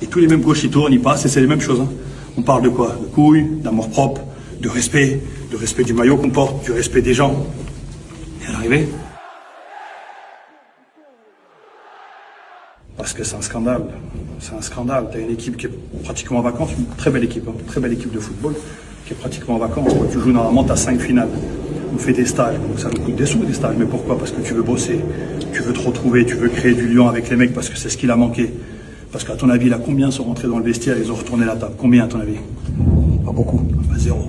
Et tous les mêmes coachs, ils tournent, ils passent, et c'est les mêmes choses. Hein. On parle de quoi? De couilles, d'amour-propre, de respect du maillot qu'on porte, du respect des gens. Et à l'arrivée, parce que c'est un scandale. C'est un scandale. Tu as une équipe qui est pratiquement en vacances, une très belle équipe, très belle équipe de football, qui est pratiquement en vacances. Quand tu joues normalement, tu as 5 finales. On fait des stages, donc ça nous coûte des sous, des stages. Mais pourquoi? Parce que tu veux bosser, tu veux te retrouver, tu veux créer du lien avec les mecs, parce que c'est ce qu'il a manqué. Parce qu'à ton avis, là, combien sont rentrés dans le vestiaire, ils ont retourné la table? Combien, à ton avis? Pas beaucoup. Bah, zéro.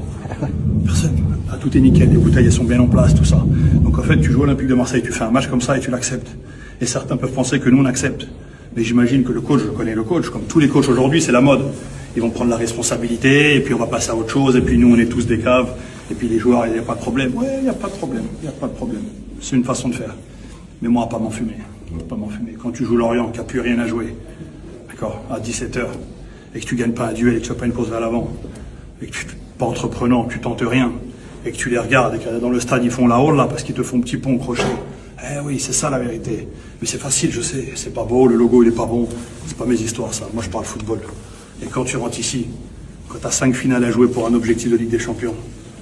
Personne. Là, tout est nickel, les bouteilles, elles sont bien en place, tout ça. Donc en fait, tu joues à Olympique de Marseille, tu fais un match comme ça et tu l'acceptes. Et certains peuvent penser que nous, on accepte. Mais j'imagine que le coach, je connais le coach, comme tous les coachs aujourd'hui, c'est la mode. Ils vont prendre la responsabilité, et puis on va passer à autre chose, et puis nous, on est tous des caves, et puis les joueurs, il n'y a pas de problème. Ouais, il n'y a pas de problème, il n'y a pas de problème. C'est une façon de faire. Mais moi, pas m'en fumer. Pas m'en fumer. Quand tu joues Lorient, qui n'a plus rien à jouer, d'accord, à 17h, et que tu gagnes pas un duel, et que tu n'as pas une pause vers l'avant, et que tu n'es pas entreprenant, que tu tentes rien, et que tu les regardes, et que dans le stade, ils font la hall, là, parce qu'ils te font petit pont crochet. Eh oui, c'est ça la vérité. Mais c'est facile, je sais. C'est pas beau, le logo il est pas bon. C'est pas mes histoires ça. Moi je parle football. Et quand tu rentres ici, quand tu as 5 finales à jouer pour un objectif de Ligue des Champions,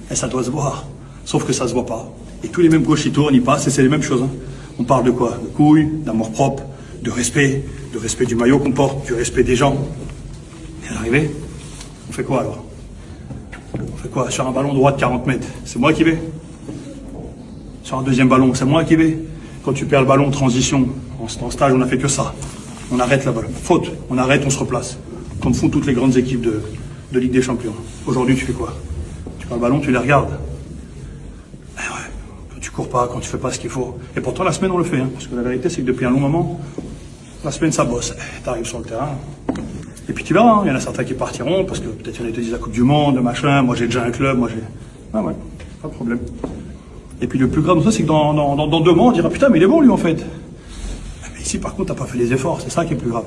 eh, ça doit se voir. Sauf que ça se voit pas. Et tous les mêmes coachs ils tournent, ils passent et c'est les mêmes choses. Hein. On parle de quoi? De couilles, d'amour-propre, de respect du maillot qu'on porte, du respect des gens. Et à l'arrivée, on fait quoi alors? On fait quoi? Sur un ballon droit de 40 mètres, c'est moi qui vais? Sur un deuxième ballon, c'est moi qui vais? Quand tu perds le ballon en transition, en stage, on n'a fait que ça. On arrête la balle. Faute, on arrête, on se replace. Comme font toutes les grandes équipes de Ligue des Champions. Aujourd'hui, tu fais quoi? Tu perds le ballon, tu les regardes. Eh ouais, quand tu cours pas, quand tu fais pas ce qu'il faut. Et pourtant, la semaine, on le fait. Hein, parce que la vérité, c'est que depuis un long moment, la semaine, ça bosse. Tu arrives sur le terrain. Et puis tu verras, hein, il y en a certains qui partiront, parce que peut-être il y en a qui te disent la Coupe du Monde, machin, moi j'ai déjà un club, moi j'ai... Ah ouais, pas de problème. Et puis le plus grave de ça, c'est que dans 2 mois, on dira putain, mais il est bon lui en fait. Mais ici, par contre, t'as pas fait les efforts, c'est ça qui est plus grave.